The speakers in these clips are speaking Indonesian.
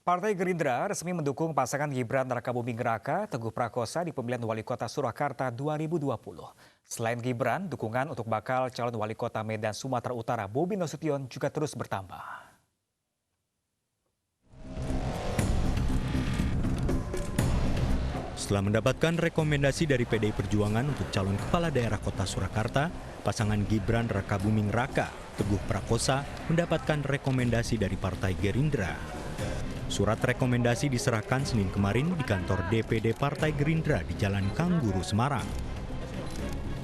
Partai Gerindra resmi mendukung pasangan Gibran Rakabuming Raka Teguh Prakosa di pemilihan Wali Kota Surakarta 2020. Selain Gibran, dukungan untuk bakal calon Wali Kota Medan Sumatera Utara Bobi Nasution juga terus bertambah. Setelah mendapatkan rekomendasi dari PDI Perjuangan untuk calon kepala daerah kota Surakarta, pasangan Gibran Rakabuming Raka Teguh Prakosa mendapatkan rekomendasi dari Partai Gerindra. Surat rekomendasi diserahkan Senin kemarin di kantor DPD Partai Gerindra di Jalan Kangguru, Semarang.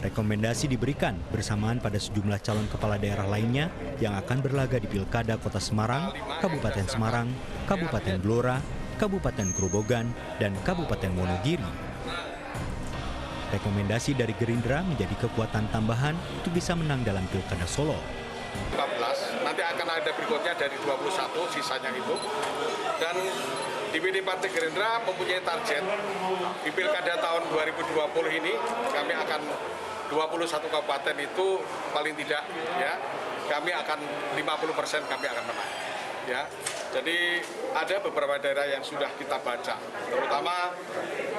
Rekomendasi diberikan bersamaan pada sejumlah calon kepala daerah lainnya yang akan berlaga di Pilkada Kota Semarang, Kabupaten Semarang, Kabupaten Blora, Kabupaten Grobogan, dan Kabupaten Wonogiri. Rekomendasi dari Gerindra menjadi kekuatan tambahan untuk bisa menang dalam Pilkada Solo. 14, nanti akan ada berikutnya dari 21 sisanya itu. Dan DPD Partai Gerindra mempunyai target di Pilkada tahun 2020 ini kami akan 21 kabupaten itu paling tidak ya kami akan 50% kami akan menang. Ya, jadi ada beberapa daerah yang sudah kita baca, terutama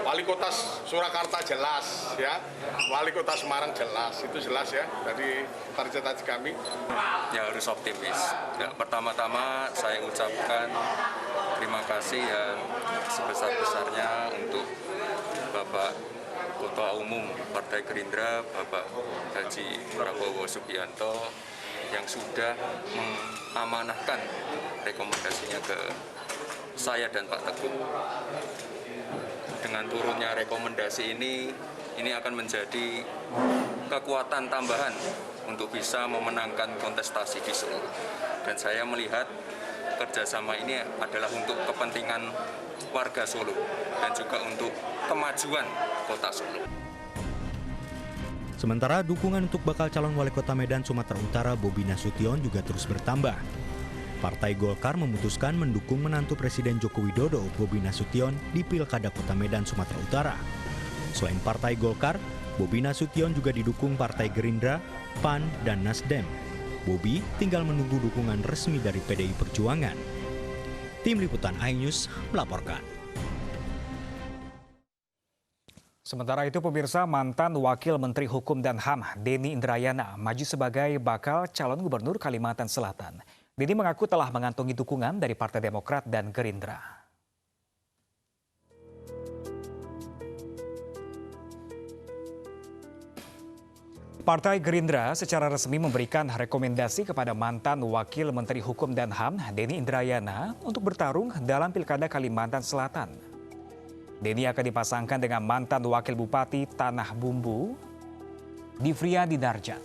Wali Kota Surakarta jelas, ya, Wali Kota Semarang jelas, itu jelas ya dari target kami. Ya harus optimis. Ya, pertama-tama saya ucapkan terima kasih yang sebesar-besarnya untuk Bapak Ketua Umum Partai Gerindra, Bapak Haji Prabowo Subianto, yang sudah mengamanahkan rekomendasinya ke saya dan Pak Teguh. Dengan turunnya rekomendasi ini akan menjadi kekuatan tambahan untuk bisa memenangkan kontestasi di Solo. Dan saya melihat kerjasama ini adalah untuk kepentingan warga Solo dan juga untuk kemajuan kota Solo. Sementara dukungan untuk bakal calon wali kota Medan Sumatera Utara Bobi Nasution juga terus bertambah. Partai Golkar memutuskan mendukung menantu Presiden Joko Widodo Bobi Nasution di Pilkada Kota Medan Sumatera Utara. Selain Partai Golkar, Bobi Nasution juga didukung Partai Gerindra, PAN, dan Nasdem. Bobi tinggal menunggu dukungan resmi dari PDI Perjuangan. Tim Liputan iNews melaporkan. Sementara itu pemirsa, mantan Wakil Menteri Hukum dan HAM Denny Indrayana maju sebagai bakal calon gubernur Kalimantan Selatan. Denny mengaku telah mengantongi dukungan dari Partai Demokrat dan Gerindra. Partai Gerindra secara resmi memberikan rekomendasi kepada mantan Wakil Menteri Hukum dan HAM Denny Indrayana untuk bertarung dalam Pilkada Kalimantan Selatan. Denny akan dipasangkan dengan mantan Wakil Bupati Tanah Bumbu, Difriadi Darjat.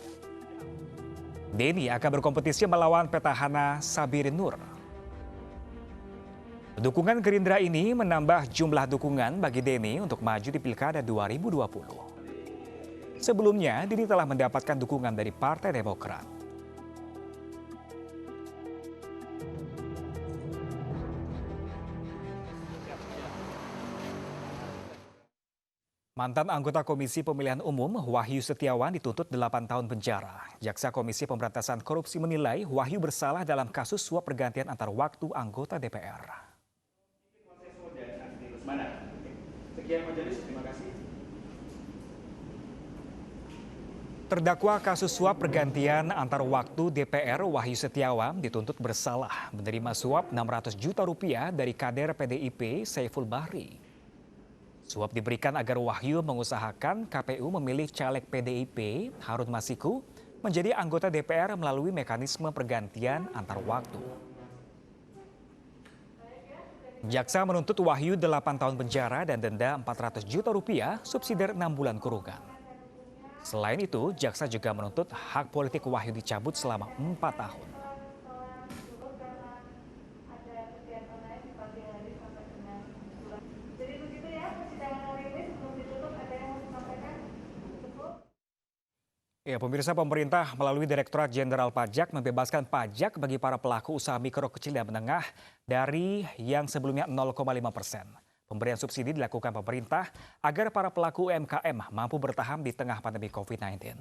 Denny akan berkompetisi melawan petahana Sabirin Nur. Dukungan Gerindra ini menambah jumlah dukungan bagi Denny untuk maju di Pilkada 2020. Sebelumnya, Denny telah mendapatkan dukungan dari Partai Demokrat. Mantan anggota Komisi Pemilihan Umum Wahyu Setiawan dituntut 8 tahun penjara. Jaksa Komisi Pemberantasan Korupsi menilai Wahyu bersalah dalam kasus suap pergantian antar waktu anggota DPR. Terdakwa kasus suap pergantian antar waktu DPR Wahyu Setiawan dituntut bersalah menerima suap 600 juta rupiah dari kader PDIP Saiful Bahri. Suap diberikan agar Wahyu mengusahakan KPU memilih caleg PDIP Harun Masiku menjadi anggota DPR melalui mekanisme pergantian antar waktu. Jaksa menuntut Wahyu 8 tahun penjara dan denda 400 juta rupiah subsidiar 6 bulan kurungan. Selain itu, jaksa juga menuntut hak politik Wahyu dicabut selama 4 tahun. Ya, pemirsa, pemerintah melalui Direktorat Jenderal Pajak membebaskan pajak bagi para pelaku usaha mikro, kecil, dan menengah dari yang sebelumnya 0,5%. Pemberian subsidi dilakukan pemerintah agar para pelaku UMKM mampu bertahan di tengah pandemi COVID-19.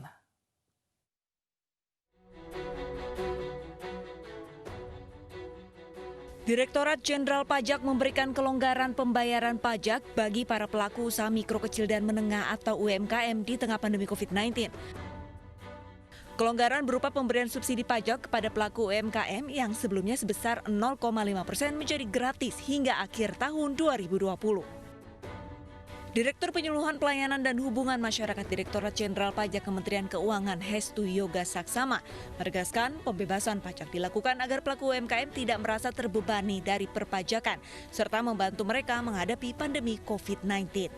Direktorat Jenderal Pajak memberikan kelonggaran pembayaran pajak bagi para pelaku usaha mikro kecil dan menengah atau UMKM di tengah pandemi COVID-19. Kelonggaran berupa pemberian subsidi pajak kepada pelaku UMKM yang sebelumnya sebesar 0,5% menjadi gratis hingga akhir tahun 2020. Direktur Penyuluhan Pelayanan dan Hubungan Masyarakat Direktorat Jenderal Pajak Kementerian Keuangan Hestu Yoga Saksama menegaskan pembebasan pajak dilakukan agar pelaku UMKM tidak merasa terbebani dari perpajakan serta membantu mereka menghadapi pandemi COVID-19.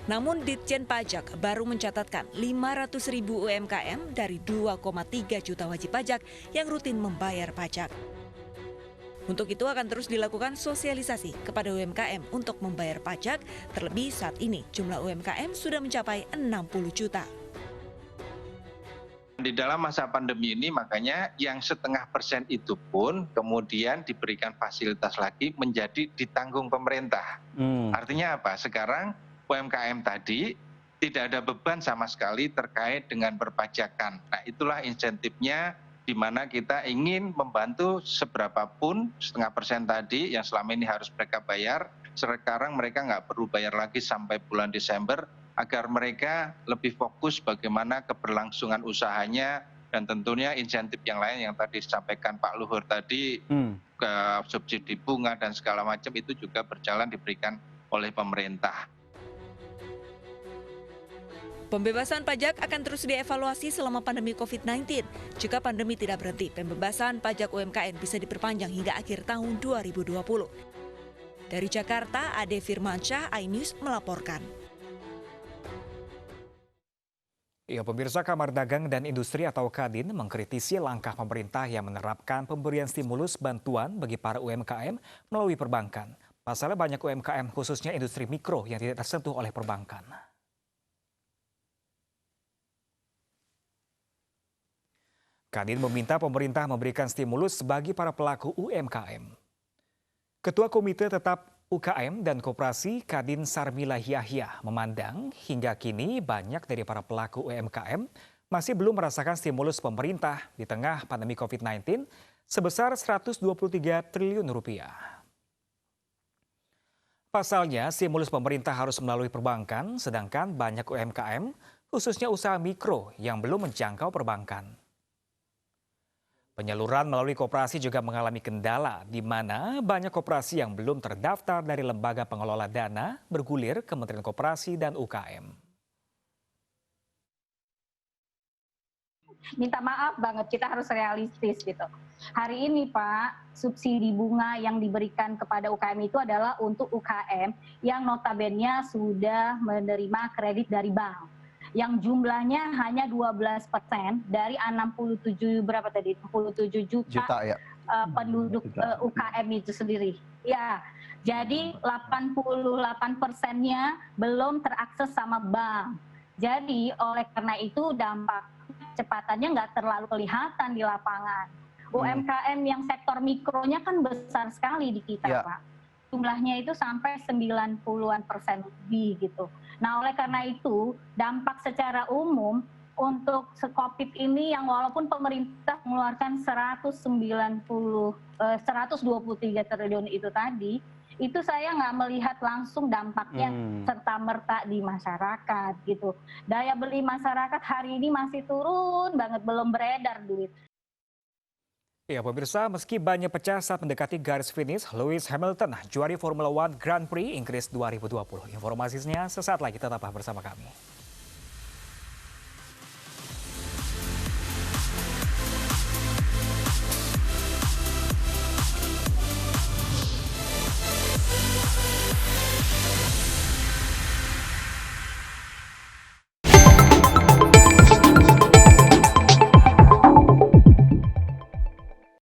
Namun Ditjen Pajak baru mencatatkan 500.000 UMKM dari 2,3 juta wajib pajak yang rutin membayar pajak. Untuk itu akan terus dilakukan sosialisasi kepada UMKM untuk membayar pajak, terlebih saat ini jumlah UMKM sudah mencapai 60 juta. Di dalam masa pandemi ini makanya yang 0,5% itu pun kemudian diberikan fasilitas lagi menjadi ditanggung pemerintah. Artinya apa? Sekarang UMKM tadi tidak ada beban sama sekali terkait dengan perpajakan. Nah itulah insentifnya, di mana kita ingin membantu seberapapun 0,5% tadi yang selama ini harus mereka bayar, sekarang mereka nggak perlu bayar lagi sampai bulan Desember, agar mereka lebih fokus bagaimana keberlangsungan usahanya, dan tentunya insentif yang lain yang tadi disampaikan Pak Luhur tadi, ke subsidi bunga dan segala macam itu juga berjalan diberikan oleh pemerintah. Pembebasan pajak akan terus dievaluasi selama pandemi COVID-19. Jika pandemi tidak berhenti, pembebasan pajak UMKM bisa diperpanjang hingga akhir tahun 2020. Dari Jakarta, Ade Firmansyah, iNews melaporkan. Ya, pemirsa, Kamar Dagang dan Industri atau Kadin mengkritisi langkah pemerintah yang menerapkan pemberian stimulus bantuan bagi para UMKM melalui perbankan. Pasalnya banyak UMKM khususnya industri mikro yang tidak tersentuh oleh perbankan. Kadin meminta pemerintah memberikan stimulus bagi para pelaku UMKM. Ketua Komite Tetap UKM dan Koperasi Kadin Sarmila Yahya memandang hingga kini banyak dari para pelaku UMKM masih belum merasakan stimulus pemerintah di tengah pandemi COVID-19 sebesar 123 triliun rupiah. Pasalnya, stimulus pemerintah harus melalui perbankan, sedangkan banyak UMKM, khususnya usaha mikro yang belum menjangkau perbankan. Penyaluran melalui koperasi juga mengalami kendala, di mana banyak koperasi yang belum terdaftar dari lembaga pengelola dana bergulir Kementerian Koperasi dan UKM. Minta maaf banget, kita harus realistis gitu. Hari ini Pak, subsidi bunga yang diberikan kepada UKM itu adalah untuk UKM yang notabene sudah menerima kredit dari bank, yang jumlahnya hanya 12% dari 67 berapa tadi 67 juta ya. Penduduk UKM itu sendiri. Ya, jadi 88%-nya belum terakses sama bank. Jadi oleh karena itu dampak kecepatannya nggak terlalu kelihatan di lapangan. UMKM yang sektor mikronya kan besar sekali di kita, Pak. Jumlahnya itu sampai 90-an% lebih gitu. Nah oleh karena itu dampak secara umum untuk COVID ini yang walaupun pemerintah mengeluarkan 123 triliun itu tadi, itu saya nggak melihat langsung dampaknya serta-merta di masyarakat gitu. Daya beli masyarakat hari ini masih turun banget, belum beredar duit. Ya pemirsa, meski banyak pecah saat mendekati garis finish, Lewis Hamilton juari Formula One Grand Prix Inggris 2020. Informasinya sesaat lagi, tetaplah bersama kami.